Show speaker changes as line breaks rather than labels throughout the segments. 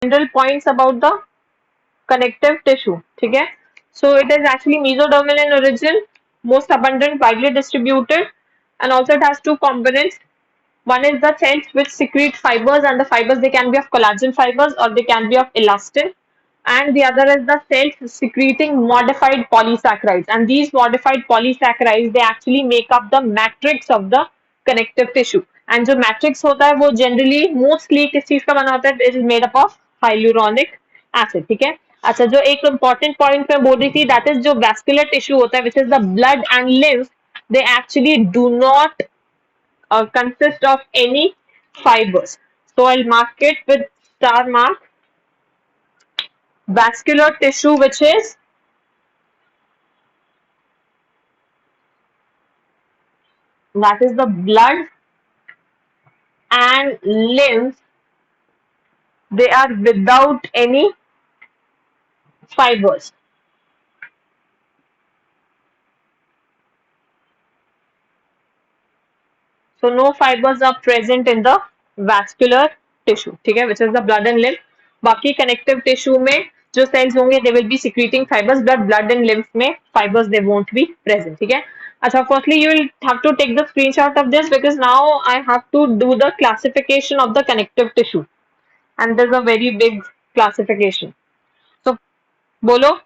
general points about the connective tissue. ठीक है? So it is actually mesodermal in origin, most abundant, widely distributed, and also it has two components. One is the cells which secrete fibers, and the fibers they can be of collagen fibers or they can be of elastin. And the other is the cells secreting modified polysaccharides. And these modified polysaccharides they actually make up the matrix of the connective tissue. And जो matrix होता है वो generally mostly किस चीज का बना होता है? It is made up of hyaluronic acid. ठीक है? अच्छा जो एक important point मैं बोल रही थी that is जो vascular tissue होता है which is the blood and lymph, they actually do not consist of any fibers. So I'll mark it with star mark. Vascular tissue which is that is the blood and lymph, they are without any fibers. So no fibers are present in the vascular tissue. ठीक है, which is the blood and lymph. बाकी connective tissue में जो cells होंगे they will be secreting fibers, but blood and lymph में fibers they won't be present. ठीक है. अच्छा, firstly you will have to take the screenshot of this because now I have to do the classification of the connective tissue, and there's a very big classification. So बोलो.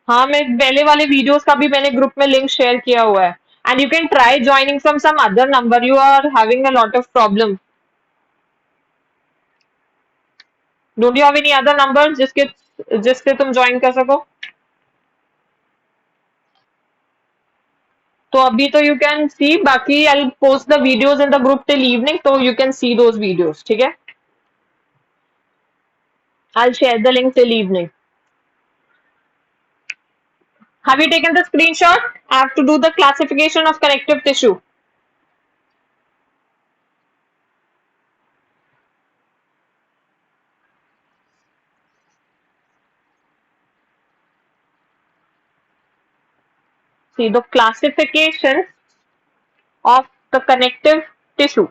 हाँ, मैं पहले वाले videos का भी मैंने ग्रुप में link share किया हुआ है. And you can try joining from some other number. You are having a lot of problem. Don't you have any other number जिसके जिससे तुम ज्वाइन कर सको? तो अभी तो यू कैन सी, बाकी I will post the videos in the group till evening, तो you can see those videos. ठीक है, I will share the link till evening. Have you taken the screenshot? I have to do the classification of connective tissue. See the classification of the connective tissue.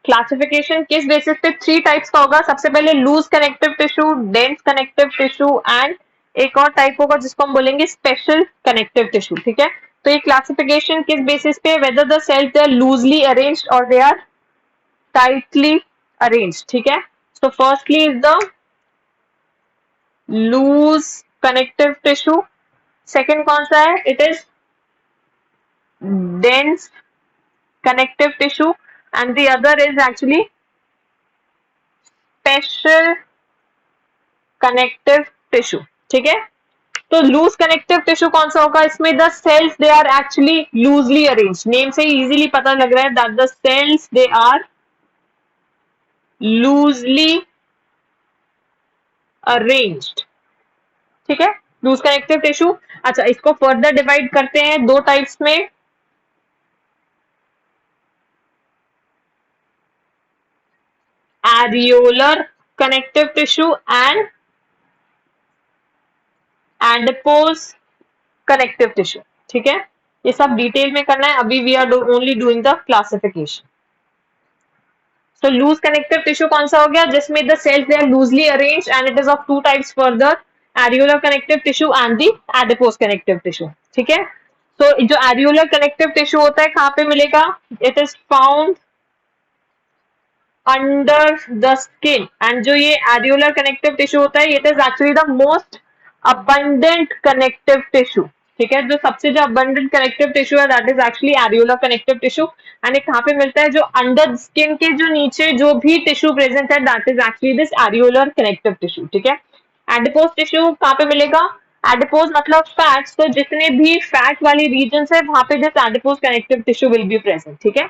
Classification किस basis पे? Three types का होगा. सबसे पहले loose connective tissue, dense connective tissue and एक और type होगा जिसको हम बोलेंगे स्पेशल कनेक्टिव टिश्यू. ठीक है, तो ये क्लासिफिकेशन किस बेसिस पे? Whether the cells they are loosely arranged और दे आर टाइटली अरेंज्ड. ठीक है, so firstly is the loose connective tissue. Second कौन सा है? It is dense connective tissue, and the other is actually special connective tissue. ठीक है, तो loose connective tissue कौन सा होगा? इसमें the cells they are actually loosely arrange. Name से ही इजीली पता लग रहा है that the cells they are loosely arranged. ठीक है, लूज कनेक्टिव टिश्यू. अच्छा, इसको फर्दर डिवाइड करते हैं दो टाइप्स में. areolar connective tissue and adipose connective tissue. ठीक है, ये सब डिटेल में करना है. अभी we are only doing the classification. So loose connective tissue कौन सा हो गया? जिसमें the cells they are loosely arranged and it is of two types further, areolar connective tissue and the adipose connective tissue. ठीक है, तो जो areolar connective tissue होता है कहाँ पे मिलेगा? It is found under the skin. And जो ये एरियोलर कनेक्टिव टिश्यू होता है, it is actually the most abundant connective tissue. ठीक है, जो सबसे जो अबंडेंट कनेक्टिव टिश्यू है that is actually areolar connective tissue. And ये कहाँ पे मिलता है? जो अंडर स्किन के जो नीचे जो भी टिश्यू प्रेजेंट है that is actually this areolar connective tissue. ठीक है, एडिपोज टिश्यू कहाँ पे मिलेगा? एडिपोज मतलब फैट्स, तो जितने भी फैट वाली रीजन है वहां पे this adipose connective tissue will be present. ठीक है,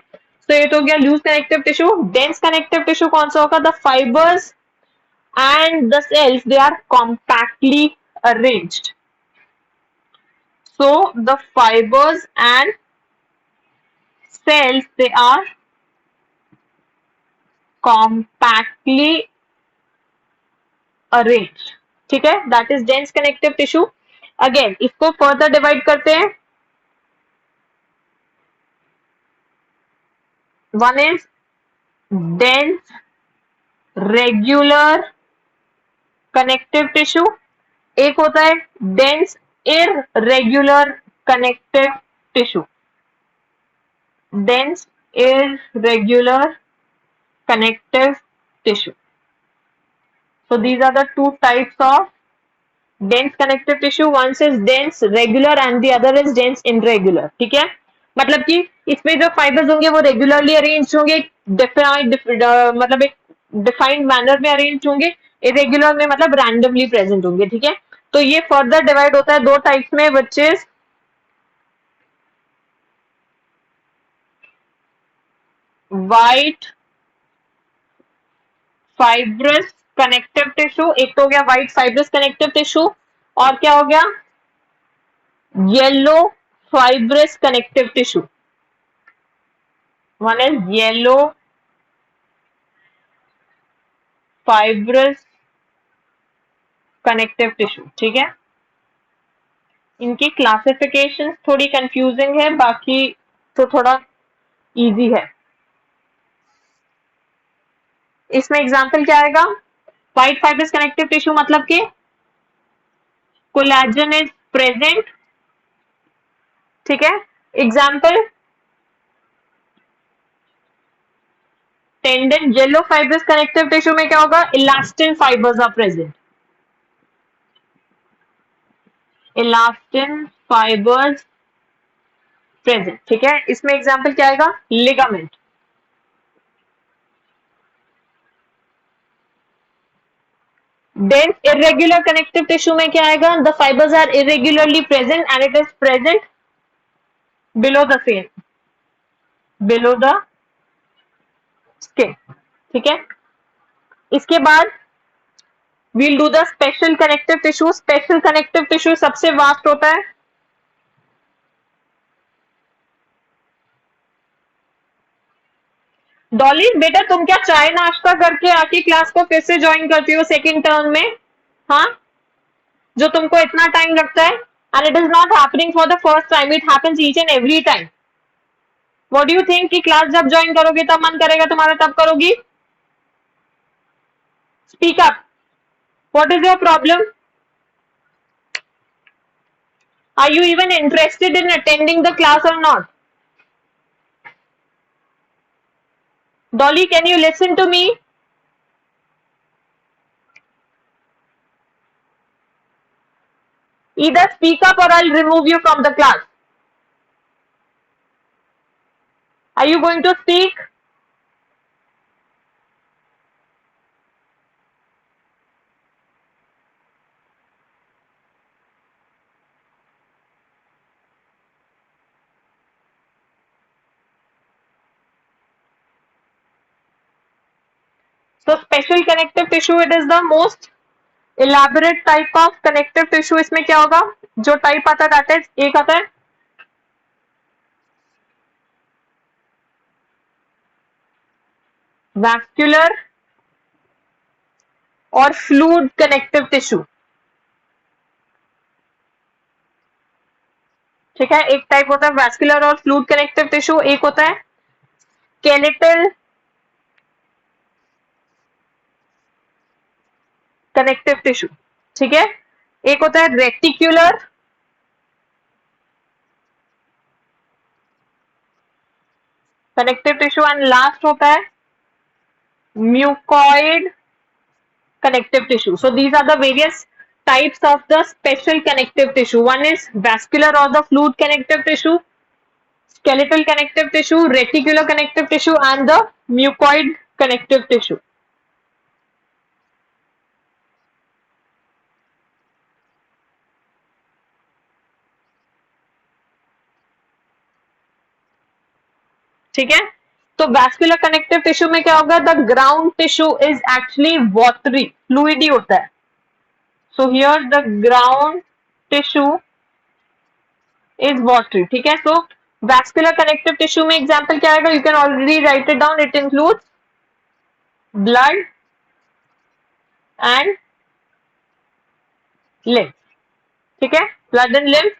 तो ये तो हो गया loose connective tissue. Dense connective tissue कौन सा होगा? The fibres and the cells they are compactly arranged. So the fibers and cells they are compactly arranged. ठीक है, that is dense connective tissue. Again इसको फर्दर डिवाइड करते हैं. One is dense regular connective tissue, एक होता है dense irregular connective tissue. Dense irregular connective tissue. So these are the two types of dense connective tissue. One is dense regular and the other is dense irregular. ठीक है, मतलब कि इसमें जो fibres होंगे वो रेगुलरली अरेंज होंगे, मतलब एक डिफाइंड मैनर में अरेंज होंगे. इरेग्युलर में मतलब रैंडमली प्रेजेंट होंगे. ठीक है, तो ये फर्दर डिवाइड होता है दो टाइप्स में, which is white fibrous connective tissue. एक तो हो गया व्हाइट फाइब्रस कनेक्टिव टिश्यू, और क्या हो गया yellow fibrous connective tissue. One is yellow fibrous connective tissue. ठीक है, इनकी क्लासिफिकेशन थोड़ी कंफ्यूजिंग है, बाकी तो थोड़ा इजी है. इसमें एग्जांपल क्या आएगा, व्हाइट फाइब्रस कनेक्टिव टिश्यू मतलब कि कोलेजन इज प्रेजेंट. ठीक है, example tendon. Yellow fibrous connective tissue में क्या होगा, elastin fibres are present. Elastin fibres present. ठीक है, इसमें एग्जांपल क्या आएगा, ligament. Dense irregular connective tissue में क्या आएगा, the fibres are irregularly present and it is present below the same, below the skin. ठीक है, इसके बाद we'll do the special connective tissue. Special connective tissue सबसे वास्ट होता है. डॉली बेटा तुम क्या चाय नाश्ता करके आके क्लास को फिर से ज्वाइन करती हो सेकेंड टर्म में? हाँ, जो तुमको इतना टाइम लगता है. And it is not happening for the first time, it happens each and every time. What do you think कि क्लास जब ज्वाइन करोगे तब मन करेगा तुम्हारा तब करोगी? Speak up. What is your problem? Are you even interested in attending the class or not? Dolly, can you listen to me? Either speak up or I'll remove you from the class. Are you going to speak? So special connective tissue, it is the most elaborate type of connective tissue. इसमें क्या होगा, जो type आता है that is, एक आता है vascular और फ्लूइड कनेक्टिव टिश्यू. ठीक है, एक टाइप होता है वैस्कुलर और फ्लूइड कनेक्टिव टिश्यू, एक होता है स्केलेटल कनेक्टिव टिश्यू. ठीक है, एक होता है reticular connective tissue and last होता है mucoid connective tissue. So these are the various types of the special connective tissue. One is vascular or the fluid connective tissue, skeletal connective tissue, reticular connective tissue and the mucoid connective tissue. ठीक है, तो vascular connective tissue में क्या होगा, the ground tissue is actually watery, fluid ही होता है. So here the ground tissue is watery. ठीक है, सो वैस्कुलर कनेक्टिव टिश्यू में एग्जांपल क्या आएगा, you can already write it down. It includes blood and lymph. ठीक है, blood and lymph.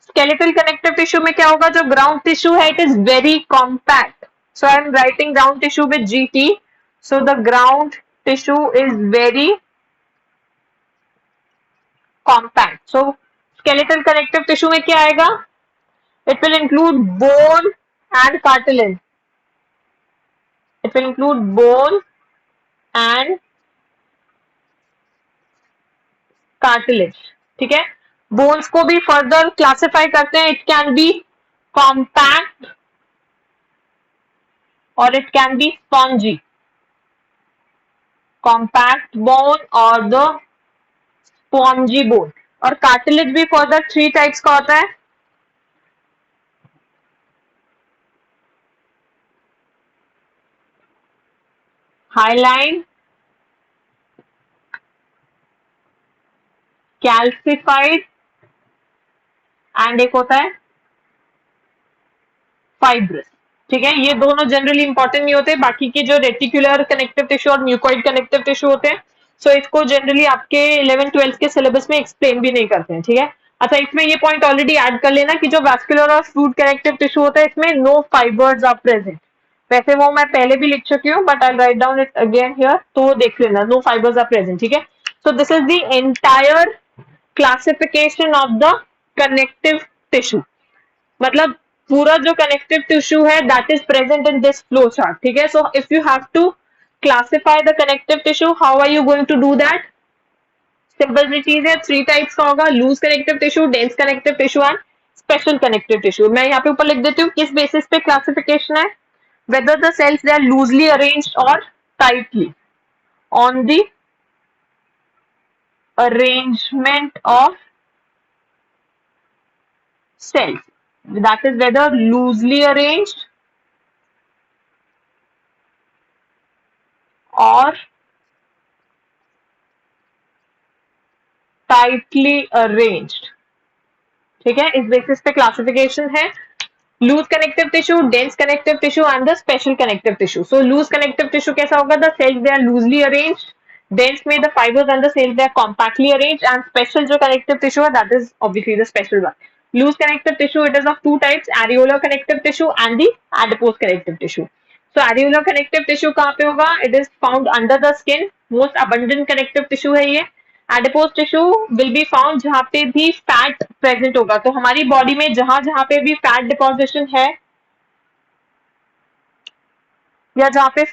Skeletal connective tissue में क्या होगा, जो ग्राउंड टिश्यू है it is very compact, so I am writing ground tissue with GT, so the ground tissue is very compact. So skeletal connective tissue में क्या आएगा, it will include bone and cartilage, it will include bone and cartilage, ठीक है। Bones को भी further classify करते हैं, it can be compact और it can be spongy, compact bone और द स्पॉन्जी बोन। और कार्टिलेज भी फर्दर 3 टाइप्स का होता है, हाईलाइन, कैल्सिफाइड एंड एक होता है फाइब्रस, ठीक है। ये दोनों जनरली इंपॉर्टेंट नहीं होते, बाकी के जो रेटिकुलर कनेक्टिव टिश्यू और म्यूकोइड कनेक्टिव टिश्यू होते हैं, सो इसको जनरली आपके 11th-12th के सिलेबस में एक्सप्लेन भी नहीं करते हैं, ठीक है। अच्छा, इसमें ये पॉइंट ऑलरेडी ऐड कर लेना कि जो वैस्कुलर और फ्लूइड कनेक्टिव टिश्यू होता है इसमें नो फाइबर्स आर प्रेजेंट, वैसे वो मैं पहले भी लिख चुकी हूँ but I write down it again here, तो वो देख लेना, नो फाइबर्स आर प्रेजेंट, ठीक है। So this is the entire classification of the connective tissue, मतलब पूरा जो कनेक्टिव टिश्यू है that is present in this flow chart, ठीक है। So if you have to classify the connective tissue, how are you going to do that, simple सी चीज है, 3 types का होगा, loose connective tissue, dense connective tissue and special connective tissue. मैं यहाँ पे ऊपर लिख देती हूँ किस बेसिस पे क्लासिफिकेशन है, whether the cells they are loosely arranged or tightly, on the arrangement of cells, that is whether loosely arranged or tightly arranged, ठीक है। इस बेसिस पे क्लासिफिकेशन है, loose connective tissue, dense connective tissue and the special connective tissue. So loose connective tissue कैसा होगा, the cells they are loosely arranged, dense में the fibers and the cells they are compactly arranged, and special जो connective tissue है that is obviously the special one. Loose connective tissue, it is of 2 types, areolar connective tissue and the adipose connective tissue. So areolar connective tissue कहाँ पे होगा, it is found under the skin, most abundant connective tissue है ये। adipose tissue will be found जहाँ पे भी fat present होगा, तो हमारी बॉडी में जहां जहां पे भी fat deposition है या जहाँ पे